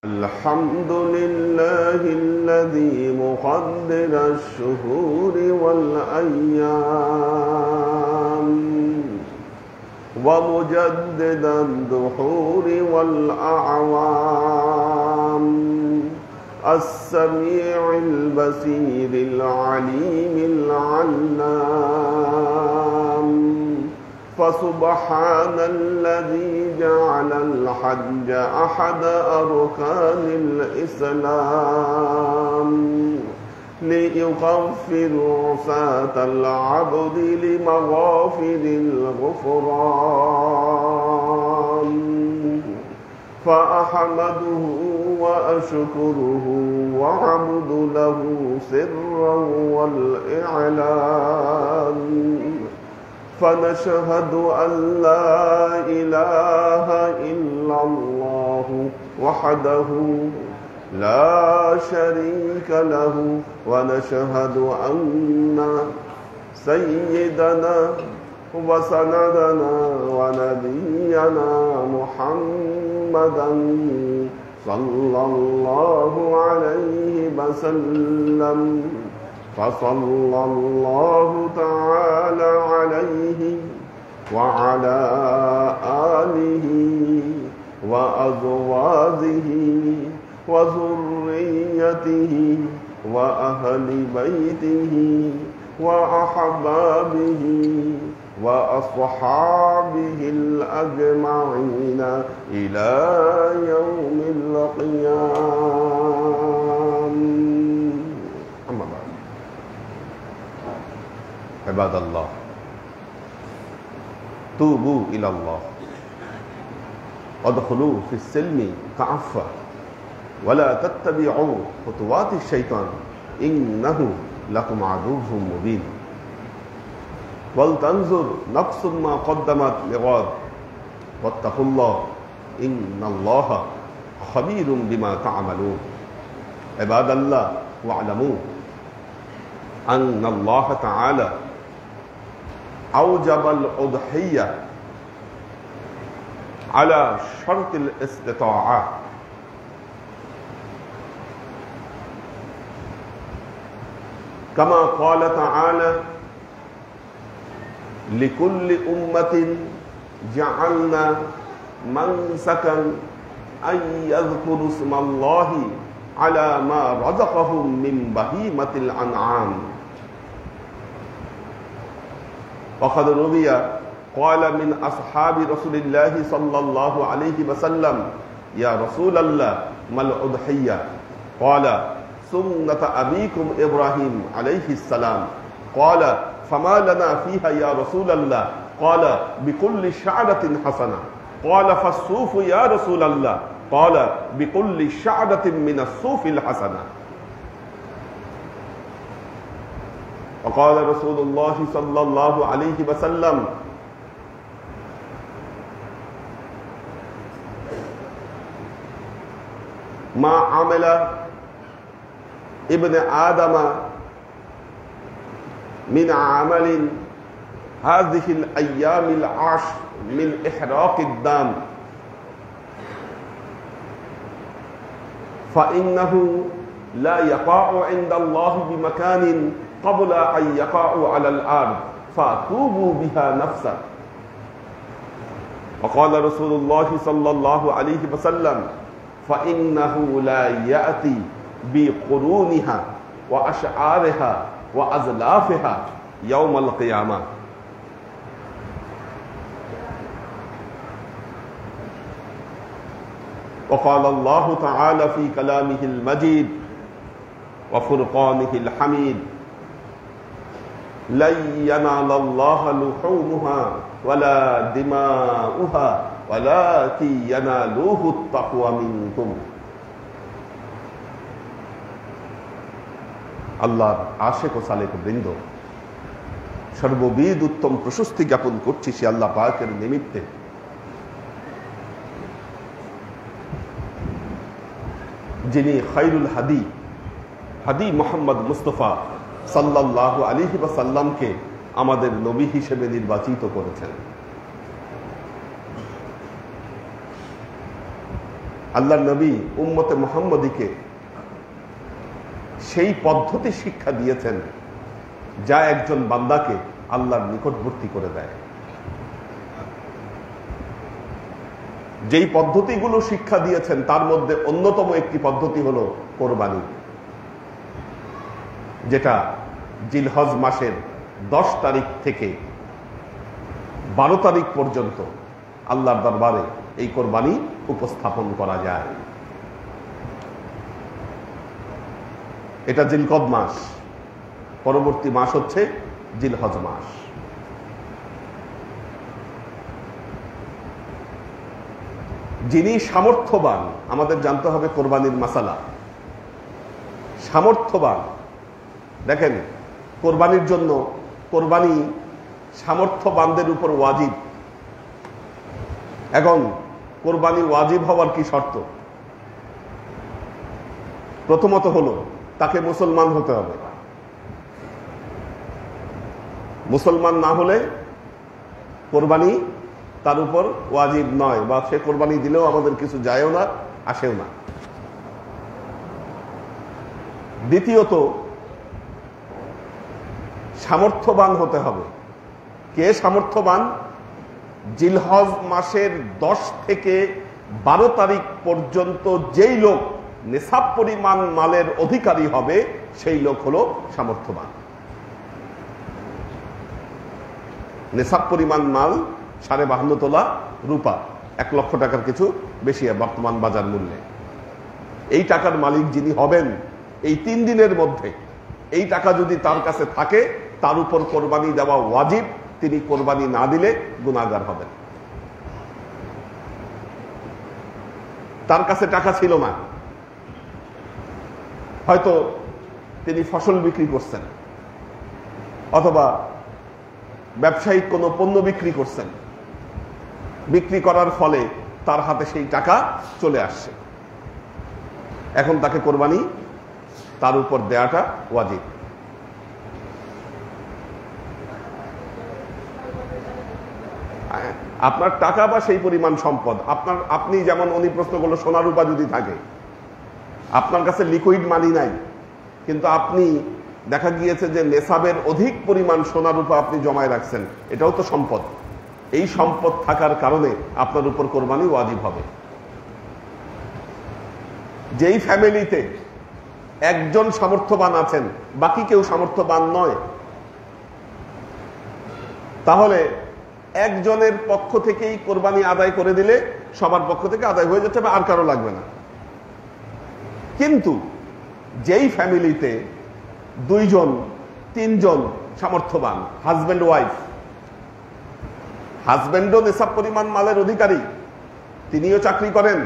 الحمد لله الذي مقدر الشهور والأيام ومجدد الدحور والأعوام السميع البصير العليم العلام فسبحان الذي جعل الحج أحد أركان الإسلام ليغفر عصاة العبد لمغافر الغفران فأحمده وأشكره وأعبد له سرا والإعلان فنشهد أن لا إله إلا الله وحده لا شريك له ونشهد أن سيدنا وسندنا ونبينا محمدا صلى الله عليه وسلم فصلى الله تعالى عليه وعلى آله وأزواجه وذريته وأهل بيته وأحبابه وأصحابه الأجمعين إلى يوم القيامة. أما بعد، عباد الله، توبوا إلى الله وادخلوا في السلم كافة ولا تتبعوا خطوات الشيطان إنه لكم عدو مبين ولتنظر نفس ما قدمت لغد واتقوا الله إن الله خبير بما تعملون. عباد الله، واعلموا أن الله تعالى أوجب الأضحية على شرط الاستطاعة كما قال تعالى: لكل أمة جعلنا منسكا أن يذكروا اسم الله على ما رزقهم من بهيمة الأنعام. وقد روي قال من أصحاب رسول الله صلى الله عليه وسلم: يا رسول الله ما الأضحية؟ قال: سنة أبيكم إبراهيم عليه السلام. قال: فما لنا فيها يا رسول الله؟ قال: بكل شعرة حسنة. قال: فالصوف يا رسول الله؟ قال: بكل شعرة من الصوف الحسنة. وقال رسول الله صلى الله عليه وسلم: ما عمل ابن آدم من عمل هذه الأيام العشر من إحراق الدم فإنه لا يقع عند الله بمكان قبل أن يقعوا على الأرض فأتوبوا بها نفسا. وقال رسول الله صلى الله عليه وسلم: فإنه لا يأتي بقرونها وأشعارها وأزلافها يوم القيامة. وقال الله تعالى في كلامه المجيد وفرقانه الحميد: لن ينال الله لحومها ولا دماؤها ولكن ينالوه التقوى منكم। আল্লাহর আশিক ও সালেক বৃন্দ, সর্ববিধ উত্তম প্রশস্তি জ্ঞাপন করছি সে আল্লাহ পাকের নিমিত্তে যিনি খায়রুল হাদি মুহাম্মদ মুস্তাফা সাল্লাল্লাহু আলাইহি ওয়াসাল্লামকে আমাদের নবী হিসেবে নির্বাচিত করেছেন। আল্লাহর নবী উম্মতে মুহাম্মদীকে সেই পদ্ধতি শিক্ষা দিয়েছেন যা একজন বান্দাকে আল্লাহর নিকটবর্তী করে দেয়। যেই পদ্ধতিগুলো শিক্ষা দিয়েছেন তার মধ্যে অন্যতম একটি পদ্ধতি হলো কোরবানি, যেটা জিলহজ মাসের 10 তারিখ থেকে 12 তারিখ পর্যন্ত আল্লাহর দরবারে এই কোরবানি উপস্থাপন করা যায়। এটা জিলকদ মাস, পরবর্তী মাস হচ্ছে জিলহজ মাস। যিনি সামর্থ্যবান, আমাদের জানতে হবে কোরবানির মাসালা। সামর্থ্যবান, দেখেন কোরবানির জন্য কোরবানি সামর্থ্যবানদের উপর ওয়াজিব। এখন কোরবানি ওয়াজিব হওয়ার কি শর্ত? প্রথমত হলো তাকে মুসলমান হতে হবে। মুসলমান না হলে কোরবানি তার উপর ওয়াজিব নয়, বা সে কোরবানি দিলেও আমাদের কিছু যায়ও না, আসেও না। দ্বিতীয়ত সামর্থ্যবান হতে হবে। কে সামর্থ্যবান? জিলহজ মাসের 10 থেকে 12 তারিখ পর্যন্ত যেই লোক নিসাব পরিমাণ মালের অধিকারী হবে সেই লোক হলো সামর্থ্যবান। নিসাব পরিমাণ মাল 52.5 তোলা রূপা, 1 লক্ষ টাকার কিছু বেশি বর্তমান বাজার মূল্যে। এই টাকার মালিক যিনি হবেন, এই 3 দিনের মধ্যে এই টাকা যদি তার কাছে থাকে তার উপর কোরবানি দেওয়া ওয়াজিব। তিনি কোরবানি না দিলে গুনাহগার হবেন। তার কাছে টাকা ছিল না, হয়তো তিনি ফসল বিক্রি করছেন অথবা ব্যবসায়িক কোনো পণ্য বিক্রি করছেন, বিক্রি করার ফলে তার হাতে সেই টাকা চলে আসছে। এখন তাকে কোরবানি তার উপর দেয়াটা ওয়াজিব। আপনার টাকা বা সেই পরিমাণ সম্পদ, আপনি যেমন উনি প্রশ্ন করলো সোনা রূপা যদি থাকে, আপনার কাছে লিকুইড মানি নাই, কিন্তু আপনি দেখা গিয়েছে যে নেসাবের অধিক পরিমাণ সোনা রূপা আপনি জমায় রাখছেন, এটাও তো সম্পদ। এই সম্পদ থাকার কারণে আপনার উপর কোরবানি ওয়াজিব হবে। যেই ফ্যামিলিতে একজন সামর্থ্যবান আছেন, বাকি কেউ সামর্থ্যবান নয়, তাহলে একজনের পক্ষ থেকেই কোরবানি আদায় করে দিলে সবার পক্ষ থেকে আদায় হয়ে যাচ্ছে, আর কারো লাগবে না। কিন্তু যেই ফ্যামিলিতে 2 জন 3 জন সামর্থ্যবান, হাজব্যান্ড ওয়াইফ, হাজব্যান্ডও নেশাব পরিমাণ মালের অধিকারী, তিনিও চাকরি করেন,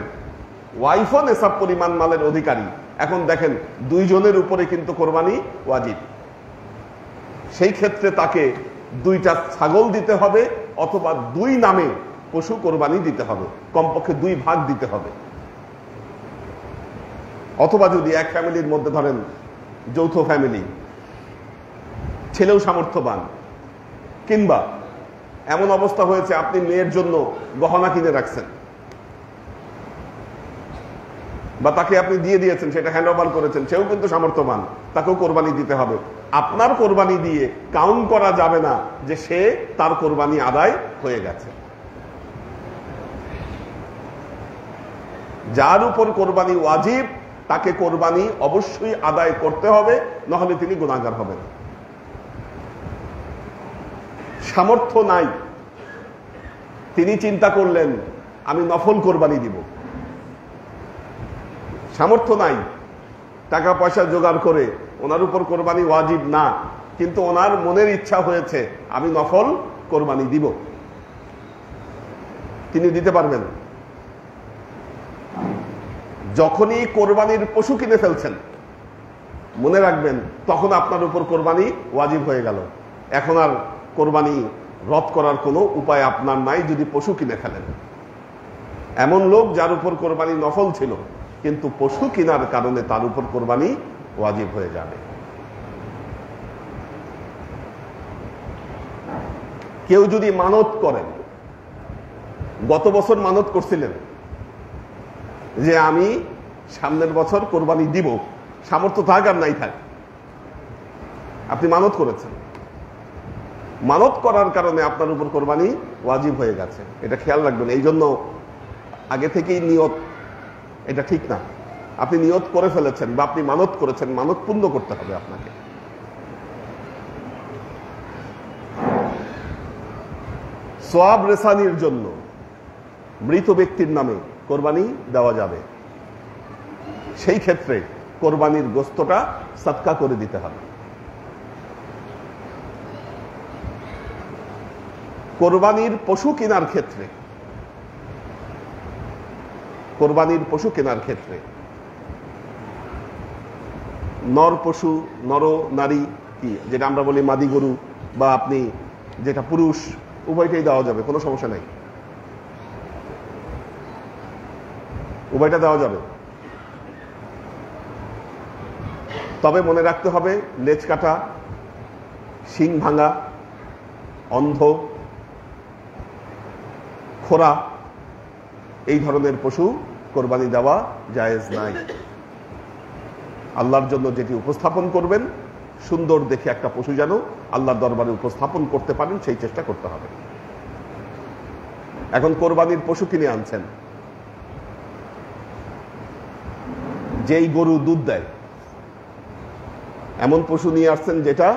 ওয়াইফও নেশাব পরিমাণ মালের অধিকারী, এখন দেখেন 2 জনের উপরে কিন্তু কোরবানি ওয়াজিব। সেই ক্ষেত্রে তাকে 2টা ছাগল দিতে হবে অথবা 2 নামে পশু কোরবানি দিতে হবে, কমপক্ষে 2 ভাগ দিতে হবে। অথবা যদি এক ফ্যামিলির মধ্যে ধরেন যৌথ ফ্যামিলি, ছেলেও সামর্থ্যবান, কিংবা এমন অবস্থা হয়েছে আপনি মেয়ের জন্য গহনা কিনে রাখছেন বা তাকে আপনি দিয়ে দিয়েছেন, সেটা হ্যান্ড ওভার করেছেন, সেও কিন্তু সামর্থ্যবান, তাকেও কোরবানি দিতে হবে। আপনার কোরবানি দিয়ে কাউন্ট করা যাবে না যে সে তার কোরবানি আদায় হয়ে গেছে। যার উপর কোরবানি ওয়াজিব তাকে কোরবানি অবশ্যই আদায় করতে হবে, নাহলে তিনি গুনাহগার হবেন। সামর্থ্য নাই, তিনি চিন্তা করলেন আমি নফল কোরবানি দিব, সামর্থ্য নাই, টাকা পয়সা জোগাড় করে ওনার উপর কোরবানি ওয়াজিব না, কিন্তু ওনার মনের ইচ্ছা হয়েছে আমি নফল কোরবানি দিব, তিনি দিতে পারবেন। যখনই কোরবানির পশু কিনে ফেলছেন মনে রাখবেন তখন আপনার উপর কোরবানি ওয়াজিব হয়ে গেল। এখন আর কোরবানি রদ করার কোনো উপায় আপনার নাই যদি পশু কিনে ফেলেন। এমন লোক যার উপর কোরবানি নফল ছিল কিন্তু পশু কেনার কারণে তার উপর কোরবানি ওয়াজিব হয়ে যাবে। কেউ যদি মানত করেন, গত বছর মানত করছিলেন যে আমি সামনের বছর কোরবানি দিব, সামর্থ্য থাক আর নাই থাক, আপনি মানত করেছেন, মানত করার কারণে আপনার উপর কোরবানি ওয়াজিব হয়ে গেছে। এটা খেয়াল রাখবেন। এই জন্য আগে থেকেই নিয়ত, এটা ঠিক না। আপনি নিয়ত করে ফেলেছেন বা আপনি মানত করেছেন, মানত পূর্ণ করতে হবে আপনাকে। সওয়াব রেসানির জন্য মৃত ব্যক্তির নামে কোরবানি দেওয়া যাবে। সেই ক্ষেত্রে কোরবানির গোশতটা সদকা করে দিতে হবে। কোরবানির পশু কেনার ক্ষেত্রে, কোরবানির পশু কেনার ক্ষেত্রে নর পশু, নর নারী, কি যেটা আমরা বলি মাদি গরু, বা আপনি যেটা পুরুষ, উভয়টাই দেওয়া যাবে, কোনো সমস্যা নাই, উভয়টা দেওয়া যাবে। তবে মনে রাখতে হবে লেজ কাটা, শিং ভাঙা, অন্ধ, খোরা, এই ধরনের পশু কোরবানি দেওয়া জায়েজ নাই। আল্লাহর জন্য যেটি উপস্থাপন করবেন, সুন্দর দেখে একটা পশু যেন আল্লাহর দরবারে উপস্থাপন করতে পারেন, সেই চেষ্টা করতে হবে। এখন কোরবানির পশু কিনে আনছেন, যেই গরু দুধ দেয়, এমন পশু নিয়ে আসছেন যেটা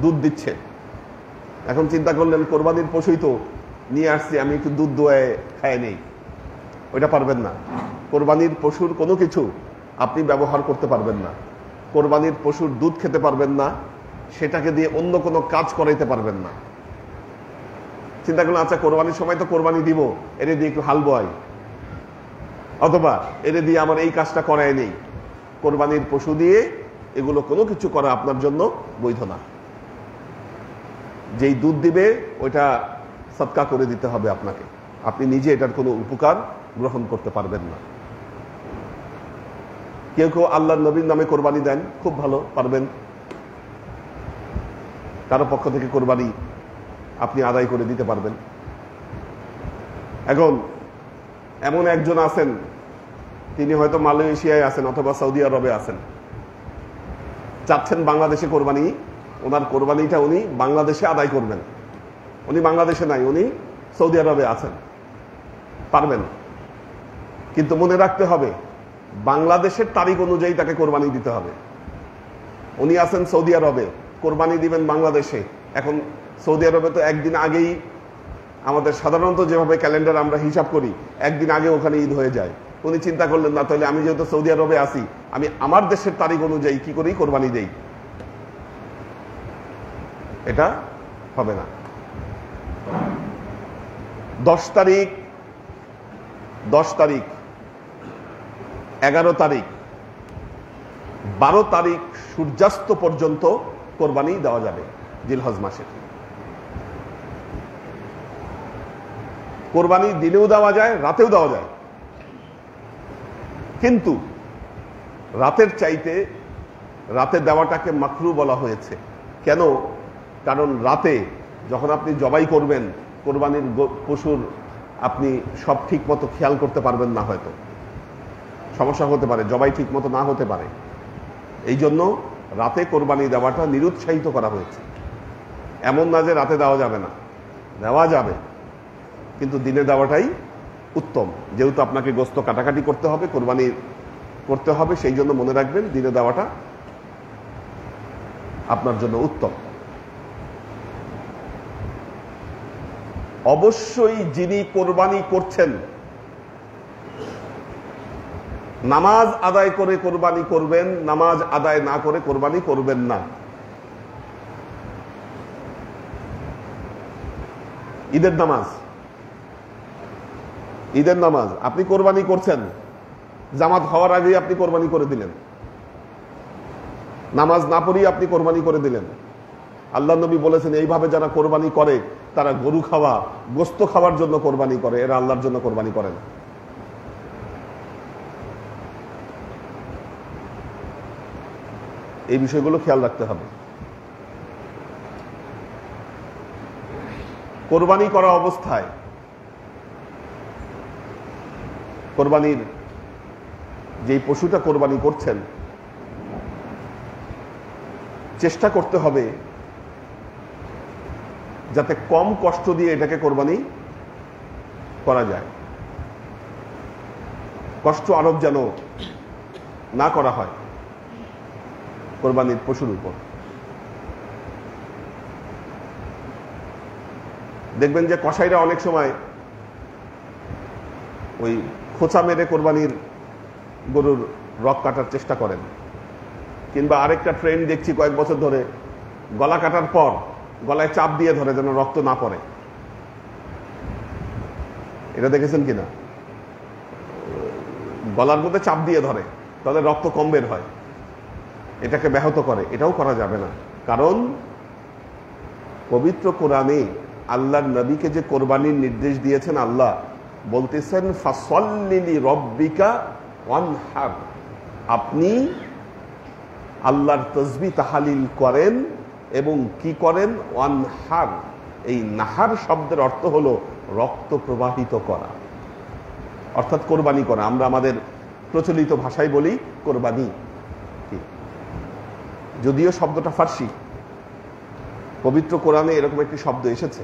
দুধ দিচ্ছে। এখন চিন্তা করলেন কোরবানির পশুই তো নিয়ে আসছি, আমি একটু দুধ দোয়ায় খায় নেই, ওইটা পারবেন না। কোরবানির পশুর কোনো কিছু আপনি ব্যবহার করতে পারবেন না। কোরবানির পশুর দুধ খেতে পারবেন না, সেটাকে দিয়ে অন্য কোনো কাজ করাইতে পারবেন না। চিন্তা করলেন আচ্ছা কোরবানির সময় তো কোরবানি দিব, এরে দিয়ে একটু হাল বয়, অথবা এরে দিয়ে আমার এই কাজটা করায় নেই। কোরবানির পশু দিয়ে এগুলো কোনো কিছু করা আপনার জন্য বৈধ না। যেই দুধ দিবে ওইটা সদকা করে দিতে হবে আপনাকে, আপনি নিজে এটার কোনো উপকার গ্রহণ করতে পারবেন না। কেউ কেউ আল্লাহর নবীর নামে কোরবানি দেন, খুব ভালো, পারবেন। কারো পক্ষ থেকে কোরবানি আপনি আদায় করে দিতে পারবেন। এখন এমন একজন আছেন, তিনি হয়তো মালয়েশিয়ায় আছেন অথবা সৌদি আরবে আছেন, চাচ্ছেন বাংলাদেশে কোরবানি, ওনার কোরবানিটা উনি বাংলাদেশে আদায় করবেন। উনি বাংলাদেশে নাই, উনি সৌদি আরবে আছেন, পারবেন। কিন্তু মনে রাখতে হবে বাংলাদেশের তারিখ অনুযায়ী তাকে কোরবানি দিতে হবে। উনি আছেন সৌদি আরবে, কোরবানি দিবেন বাংলাদেশে। এখন সৌদি আরবে তো একদিন আগেই, আমাদের সাধারণত যেভাবে ক্যালেন্ডার আমরা হিসাব করি, একদিন আগে ওখানে ঈদ হয়ে যায়। উনি চিন্তা করলেন না, তাহলে আমি যেহেতু সৌদি আরবে আছি, আমি আমার দেশের তারিখ অনুযায়ী কি করি কোরবানি দেই, এটা হবে না। 10 তারিখ, 11 তারিখ, 12 তারিখ সূর্যাস্ত পর্যন্ত কোরবানি দেওয়া যাবে জিলহজ মাসের। কোরবানি দিনেও দেওয়া যায়, রাতেও দেওয়া যায়, কিন্তু রাতের চাইতে রাতে দেওয়াটাকে মাকরু বলা হয়েছে। কেন? কারণ রাতে যখন আপনি জবাই করবেন, কোরবানির পশুর আপনি সব ঠিক মতো খেয়াল করতে পারবেন না, হয়তো সমস্যা হতে পারে, জবাই ঠিক মতো না হতে পারে। এই জন্য রাতে কোরবানি দেওয়াটা নিরুৎসাহিত করা হয়েছে। এমন না যে রাতে দেওয়া যাবে না, দেওয়া যাবে, কিন্তু দিনে দেওয়াটাই উত্তম। যেহেতু আপনাকে গোশত কাটাকাটি করতে হবে, কোরবানি করতে হবে, সেই জন্য মনে রাখবেন দিনে দেওয়াটা আপনার জন্য উত্তম। অবশ্যই যিনি কোরবানি করছেন, নামাজ আদায় করে কোরবানি করবেন, নামাজ আদায় না করে কোরবানি করবেন না। ঈদের নামাজ, ঈদের নামাজ আপনি কোরবানি করছেন, জামাত হওয়ার আগে আপনি কোরবানি করে দিলেন, নামাজ না পড়িয়ে আপনি কোরবানি করে দিলেন। আল্লাহ নবী বলেছেন এইভাবে যারা কোরবানি করে তারা গরু খাওয়া, গোশত খাওয়ার জন্য কোরবানি করে, এরা আল্লাহর জন্য কোরবানি করে না। এই বিষয়গুলো খেয়াল রাখতে হবে। কোরবানি করা অবস্থায় কোরবানির যেই পশুটা কোরবানি করছেন, চেষ্টা করতে হবে যাতে কম কষ্ট দিয়ে এটাকে কোরবানি করা যায়, কষ্ট আরোপ যেন না করা হয় কোরবানির পশুর উপর। দেখবেন যে কসাইরা অনেক সময় ওই খোঁচা মেরে কোরবানির গরুর রক কাটার চেষ্টা করেন, কিংবা আরেকটা ট্রেন্ড দেখছি কয়েক বছর ধরে, গলা কাটার পর গলায় চাপ দিয়ে ধরে যেন রক্ত না পড়ে। এটা দেখেছেন কিনা? গলার মধ্যে চাপ দিয়ে ধরে, তাহলে রক্ত কম বের হয়, এটাকে ব্যাহত করে। এটাও করা যাবে না, কারণ পবিত্র কোরআনে আল্লাহর নবীকে যে কোরবানির নির্দেশ দিয়েছেন, আল্লাহ বলতেছেন ফাসল্লি লিরাব্বিকা ওয়ানহার, আপনি আল্লাহর তাসবিহ তাহলিল করেন এবং কি করেন? ওয়ানহার। এই নাহার শব্দের অর্থ হলো রক্ত প্রবাহিত করা, অর্থাৎ কোরবানি করা। আমরা আমাদের প্রচলিত ভাষায় বলি কোরবানি, যদিও শব্দটা ফার্সি। পবিত্র কোরআনে এরকম একটি শব্দ এসেছে,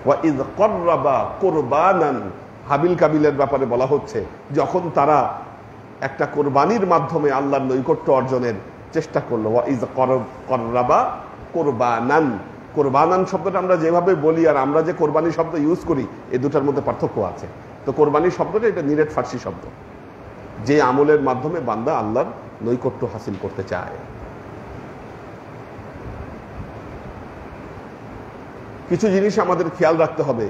ওয়াইয কররাবা কুরবানান। হাবিল কাবিলের ব্যাপারে বলা হচ্ছে, যখন তারা একটা কোরবানির মাধ্যমে আল্লাহর নৈকট্য অর্জনের চেষ্টা করলো। ওয়াইয কররাবা কুরবানান। কোরবানান শব্দটা আমরা যেভাবে বলি আর আমরা যে কোরবানি শব্দ ইউজ করি, এই দুটার মধ্যে পার্থক্য আছে। তো কোরবানি শব্দটা এটা নিরেট ফার্সি শব্দ, যে আমলের মাধ্যমে বান্দা আল্লাহর নৈকট্য হাসিল করতে চায়। কিছু জিনিস আমাদের খেয়াল রাখতে হবে,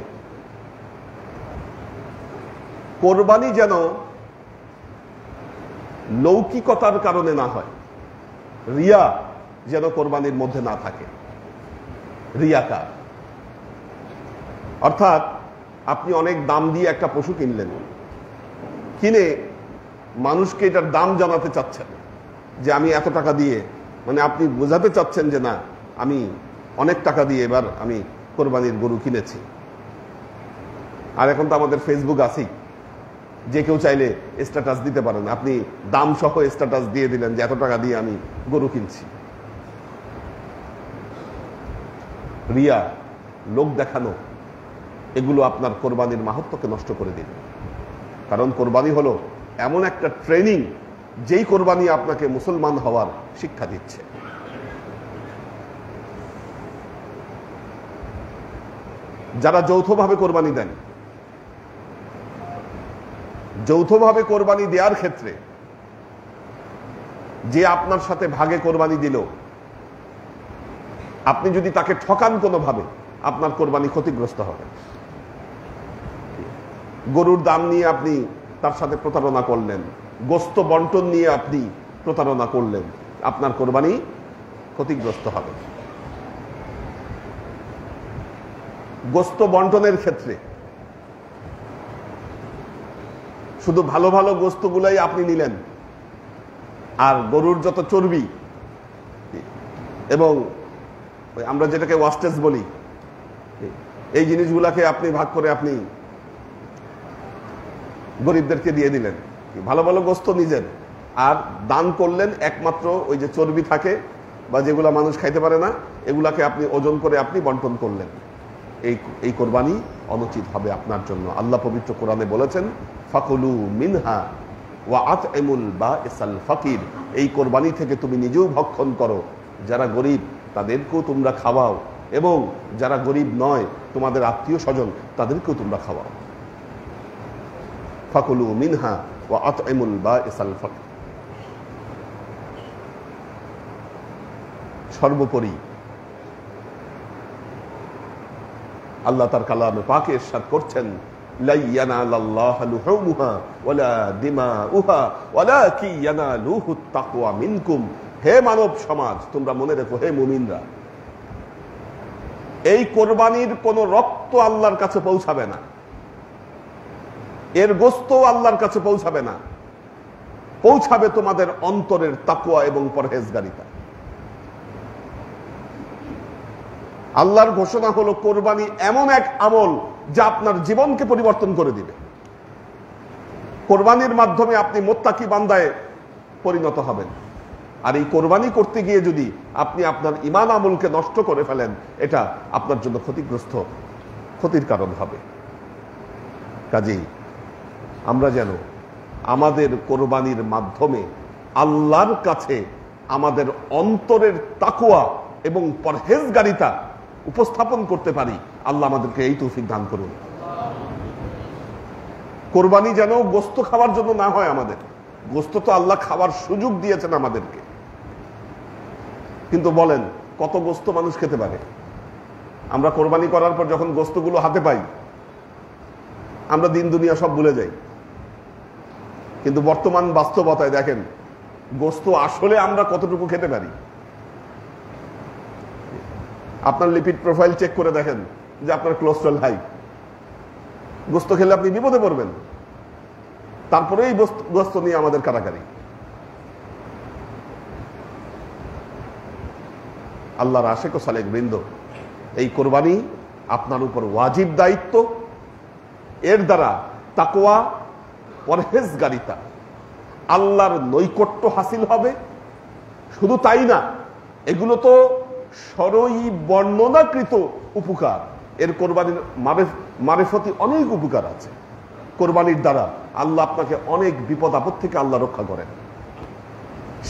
কোরবানি যেন লৌকিকতার কারণে না হয়, রিয়া যেন কোরবানির মধ্যে না থাকে, রিয়াকার। অর্থাৎ আপনি অনেক দাম দিয়ে একটা পশু কিনলেন, কিনে মানুষকে এটার দাম জানাতে চাচ্ছেন যে আমি এত টাকা দিয়ে, মানে আপনি বোঝাতে চাচ্ছেন যে না আমি অনেক টাকা দিয়ে এবার আমি কোরবানির গরু কিনেছি। আর এখন তো আমাদের ফেসবুক আছেই, যে কেউ চাইলে স্ট্যাটাস দিতে পারেন, আপনি দাম সহ স্ট্যাটাস দিয়ে দিলেন যে এত টাকা দিয়ে আমি গরু কিনছি। রিয়া, লোক দেখানো, এগুলো আপনার কোরবানির মাহাত্ম্যকে নষ্ট করে দিবে। কারণ কোরবানি হলো এমন একটা ট্রেনিং, যেই কোরবানি আপনাকে মুসলমান হওয়ার শিক্ষা দিচ্ছে। যারা যৌথভাবে কোরবানি দেন, যৌথভাবে কোরবানি দেওয়ার ক্ষেত্রে যে আপনার সাথে ভাগে কোরবানি দিল, আপনি যদি তাকে ঠকান কোনোভাবে, আপনার কোরবানি ক্ষতিগ্রস্ত হবে। গরুর দাম নিয়ে আপনি তার সাথে প্রতারণা করলেন, গোস্ত বন্টন নিয়ে আপনি প্রতারণা করলেন, আপনার কোরবানি ক্ষতিগ্রস্ত হবে। গোস্ত বন্টনের ক্ষেত্রে শুধু ভালো ভালো গোস্তগুলাই আপনি নিলেন, আর গরুর যত চর্বি এবং আমরা যেটাকে ওয়াস্টেজ বলি, এই জিনিসগুলাকে আপনি ভাগ করে আপনি গরিবদেরকে দিয়ে দিলেন। ভালো ভালো গোস্ত নিজের, আর দান করলেন একমাত্র ওই যে চর্বি থাকে বা যেগুলা মানুষ খাইতে পারে না, এগুলাকে আপনি ওজন করে আপনি বন্টন করলেন। এই কোরবানি অনুচিত হবে আপনার জন্য। আল্লাহ পবিত্র কোরআনে বলেছেন ফাকুলু মিনহা ওয়া আতইমুল বাইসাল ফাকির। এই কোরবানি থেকে তুমি নিজেও ভক্ষণ করো, যারা গরিব তাদেরকেও তোমরা খাওয়াও, এবং যারা গরিব নয় তোমাদের আত্মীয় স্বজন তাদেরকেও তোমরা খাওয়াও। ফাকুলু মিনহা ওয়া আতইমুল বাইসাল ফাকির। সর্বোপরি আল্লাহ তার কালামে পাকে ইরশাদ করছেন লা ইয়ানালাল্লাহু লুহুমুহা ওয়ালা দিমাউহা ওয়ালাকিন ইয়ানালুহুত তাকওয়া মিনকুম। হে মানব সমাজ, তোমরা মনে রেখো, হে মুমিনরা, এই কোরবানির কোন রক্ত আল্লাহর কাছে পৌঁছাবে না, এর গোস্ত আল্লাহর কাছে পৌঁছাবে না, পৌঁছাবে তোমাদের অন্তরের তাকওয়া এবং পরহেজগারিতা। আল্লাহর ঘোষণা হলো কোরবানি এমন এক আমল যা আপনার জীবনকে পরিবর্তন করে দিবে। কোরবানির মাধ্যমে আপনি মুত্তাকি বান্দায় পরিণত হবেন। আর এই কোরবানি করতে গিয়ে যদি আপনি আপনার ঈমান আমলকে নষ্ট করে ফেলেন, এটা আপনার জন্য ক্ষতির কারণ হবে। কাজেই আমরা যেন আমাদের কোরবানির মাধ্যমে আল্লাহর কাছে আমাদের অন্তরের তাকওয়া এবং পরহেজগারিতা উপস্থাপন করতে পারি। আল্লাহ আমাদেরকে এই তৌফিক দান করুন। কোরবানি যেন গোস্ত খাওয়ার জন্য না হয়। আমাদের গোস্ত তো আল্লাহ খাওয়ার সুযোগ দিয়েছেন আমাদেরকে, কিন্তু বলেন কত গোস্ত মানুষ খেতে পারে? আমরা কোরবানি করার পর যখন গোস্তগুলো হাতে পাই, আমরা দিন দুনিয়া সব ভুলে যাই। কিন্তু বর্তমান বাস্তবতায় দেখেন গোস্ত আসলে আমরা কতটুকু খেতে পারি। আপনার লিপিড প্রোফাইল চেক করে দেখেন যে আপনার কোলেস্টেরল হাই। গোস্ত খেলে আপনি বিপদে পড়বেন, তারপরে এই গোস্ত নিয়ে আমাদের কারাকারি। আল্লাহর আশিক ও সালেক বৃন্দ, এই কোরবানি আপনার উপর ওয়াজিব দায়িত্ব। এর দ্বারা তাকওয়া, পরহেজগারিতা, আল্লাহর নৈকট্য হাসিল হবে। শুধু তাই না, এগুলো তো সরই বর্ণনাকৃত উপকার। এর কোরবানির মারেফতি অনেক উপকার আছে। কোরবানির দ্বারা আল্লাহ আপনাকে অনেক বিপদ আপদ থেকে আল্লাহ রক্ষা করেন।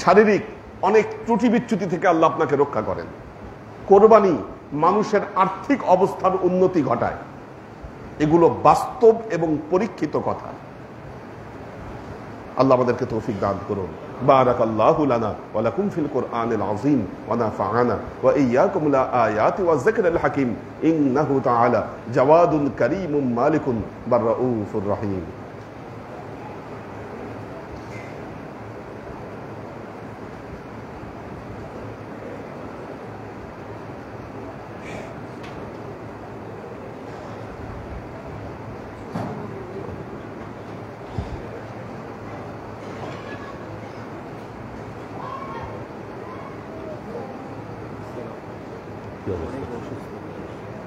শারীরিক অনেক ত্রুটি বিচ্যুতি থেকে আল্লাহ আপনাকে রক্ষা করেন। কোরবানি মানুষের আর্থিক অবস্থার উন্নতি ঘটায়। এগুলো বাস্তব এবং পরীক্ষিত কথা। আল্লাহ আমাদেরকে তৌফিক দান করুন। বারাকাল্লাহু লানা ওয়া লাকুম ফিল কুরআনিল আযীম ওয়া নাফা'ানা ওয়া ইয়্যাকুম লা আয়াতি ওয়া যিকরিল হাকীম ইন্নাহু তাআলা জাওয়াদুন কারীমুম মালিকুন বাররাউফুর রহিম।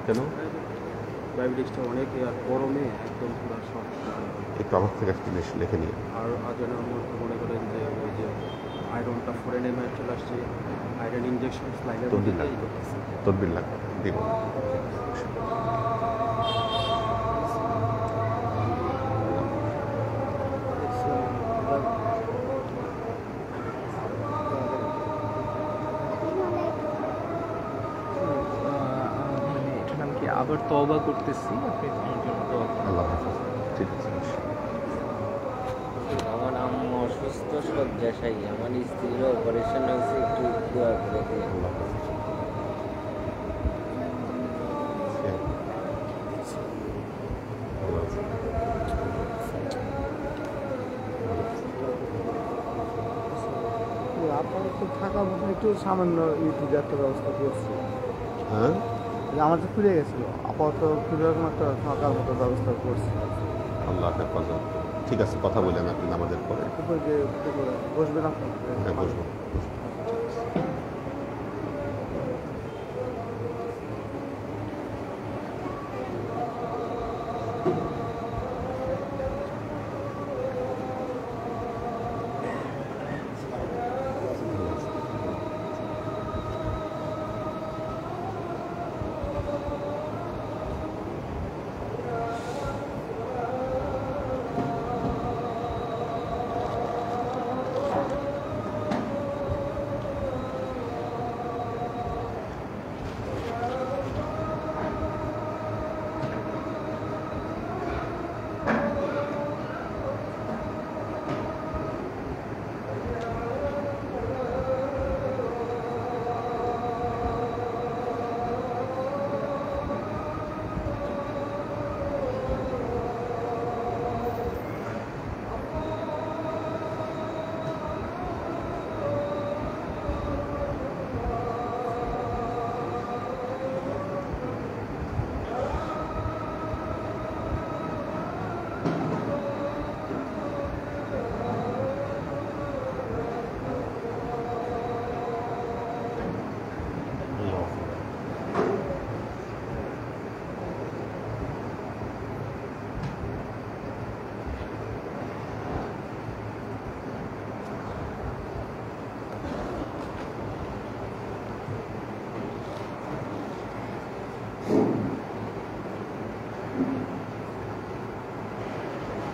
কেন ডায়াবেটিসটা অনেক গরমে একদম পুরো সব একটু আমার থেকে একটা জিনিস লিখে নিয়ে। আর যেন মনে করেন যে ওই যে আয়রনটা ফোরে নেমে চলে আসছে, আয়রন ইঞ্জেকশন স্লাইডার তদবির লাগবে দিব। আবার তওবা করতেছি, আপনি আমার জন্য দোয়া করুন। আল্লাহ হাফেজ। ঠিক আছে। আমার আম্মু অসুস্থ, শয্যাশায়ী। আমার স্ত্রীর অপারেশন হয়েছে, একটু দোয়া করে দিয়ে। আপনার তো থাকার মতো একটু সামান্য ইউটিউবে একটা ব্যবস্থা করছি। হ্যাঁ, আমার তো ফিরে গেছিল, আপাতত ফিরে একটা থাকার মতো ব্যবস্থা করছি। আল্লাহ হেফাজত। ঠিক আছে, কথা বলেন আপনি নামাজের পরে। বসবেন আপনি? হ্যাঁ, বসবো।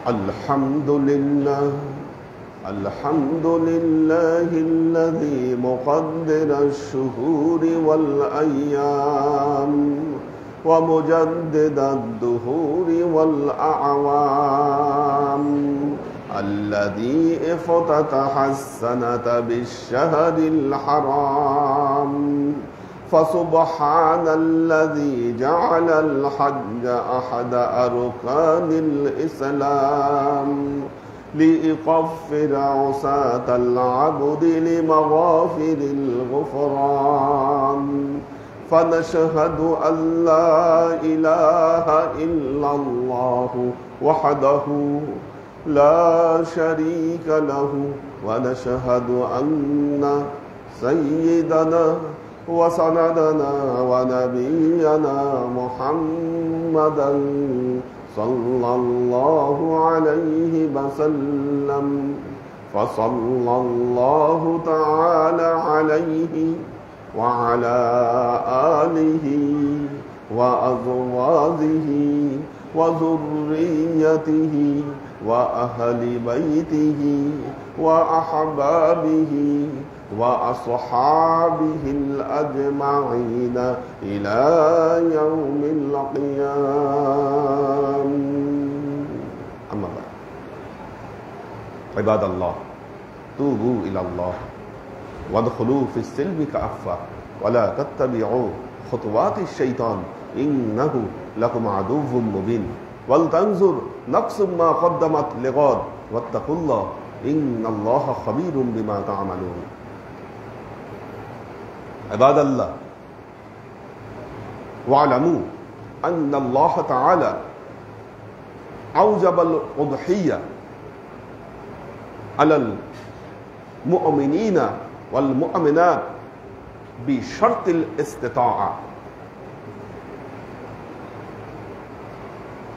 الحمد لله الذي مقدر الشهور والأيام ومجدد الدهور والأعوام الذي افتتح السنة بالشهر الحرام فسبحان الذي جعل الحج أحد أركان الإسلام ليكفر عصاة العبد لمغافر الغفران فنشهد أن لا إله إلا الله وحده لا شريك له ونشهد أن سيدنا وسندنا ونبينا محمدا صلى الله عليه وسلم فصلى الله تعالى عليه وعلى آله وأزواجه وذريته وأهل بيته وأحبابه وأصحابه الأجمعين إلى يوم القيامة. أما بعد عباد الله توبوا إلى الله وادخلوا في السلم كافة ولا تتبعوا خطوات الشيطان إنه لكم عدو مبين ولتنظر نفس ما قدمت لغد واتقوا الله إن الله خبير بما تعملون. عباد الله واعلموا أن الله تعالى أوجب الأضحية على المؤمنين والمؤمنات بشرط الاستطاعة.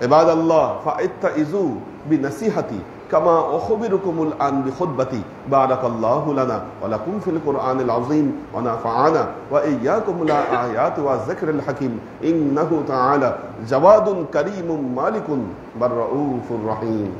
عباد الله فاتعظوا بنصيحتي كما أخبركم الآن بخطبتي. بارك الله لنا ولكم في القرآن العظيم ونفعنا وإياكم الآيات والذكر الحكيم إنه تعالى جواد كريم مالك بل رؤوف رحيم.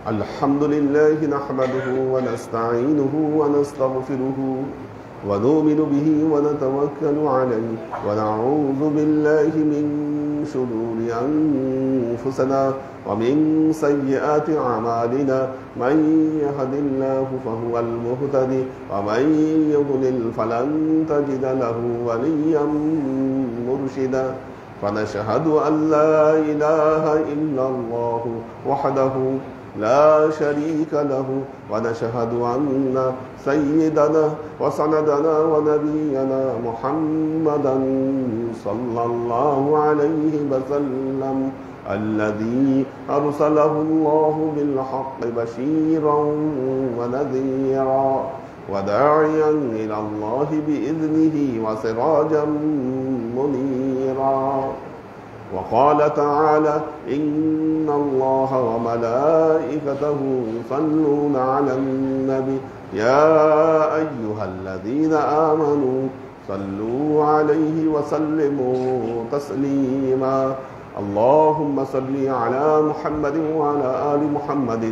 الحمد لله نحمده ونستعينه ونستغفره ونؤمن به ونتوكل عليه ونعوذ بالله من شرور أنفسنا ومن سيئات أعمالنا من يهد الله فهو المهتدي ومن يضلل فلن تجد له وليا مرشدا فنشهد أن لا إله إلا الله وحده لا شريك له ونشهد أن سيدنا وسندنا ونبينا محمدا صلى الله عليه وسلم الذي أرسله الله بالحق بشيرا ونذيرا وداعيا إلى الله بإذنه وسراجا منيرا. وقال تعالى إن الله وملائكته يصلون على النبي يا أيها الذين آمنوا صلوا عليه وسلموا تسليما. اللهم صل على محمد وعلى آل محمد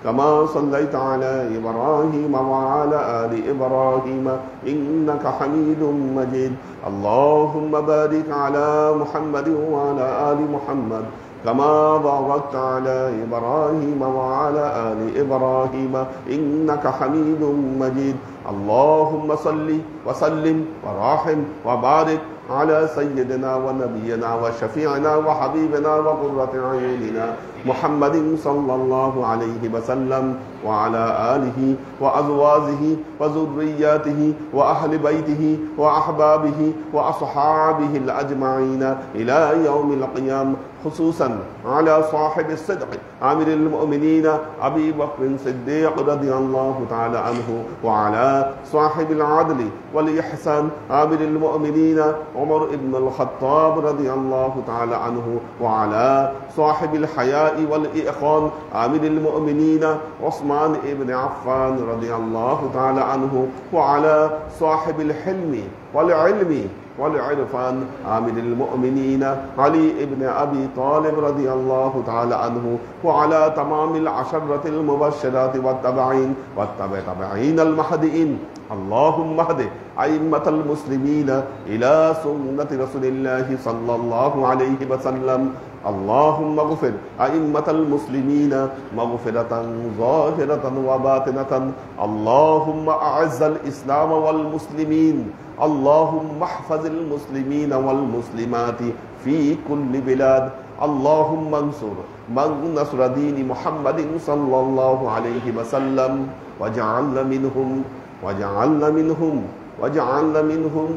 كما صليت على إبراهيم وعلى آل إبراهيم إنك حميد مجيد. اللهم بارك على محمد وعلى آل محمد كما باركت على إبراهيم وعلى آل إبراهيم إنك حميد مجيد. اللهم صل وسلم ورحم وبارك على سيدنا ونبينا وشفيعنا وحبيبنا وقرة عيوننا محمد صلى الله عليه وسلم وعلى آله وأزواجه وذرياته وأهل بيته وأحبابه وأصحابه الأجمعين إلى يوم القيامة. خصوصا على صاحب الصدق أمير المؤمنين أبي بكر الصديق رضي الله تعالى عنه، وعلى صاحب العدل والإحسان أمير المؤمنين عمر بن الخطاب رضي الله تعالى عنه، وعلى صاحب الحياء والإخوان أمير المؤمنين عثمان بن عفان رضي الله تعالى عنه، وعلى صاحب الحلم والعلم والعرفان آمر المؤمنين علي بن أبي طالب رضي الله تعالى عنه، وعلى تمام العشرة المبشرات والتابعين المهديين. اللهم اهد أئمة المسلمين إلى سنة رسول الله صلى الله عليه وسلم. اللهم اغفر أئمة المسلمين مغفرة ظاهرة وباطنة. اللهم أعز الإسلام والمسلمين. اللهم احفظ المسلمين والمسلمات في كل بلاد. اللهم انصر من نصر دين محمد صلى الله عليه وسلم، واجعلنا منهم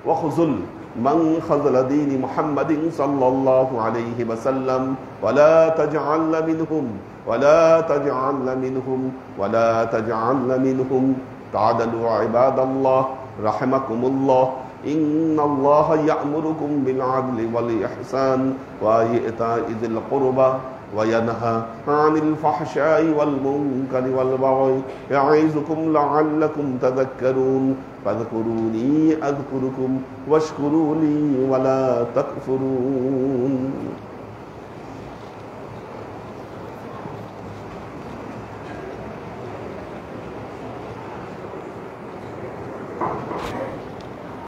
وخذل من خذل دين محمد صلى الله عليه وسلم، ولا تجعلنا منهم. تعالوا عباد الله رحمكم الله. إن الله يأمركم بالعدل والإحسان وإيتاء ذي القربى وينهى عن الفحشاء والمنكر والبغي يعظكم لعلكم تذكرون. فاذكروني أذكركم واشكروا لي ولا تكفرون.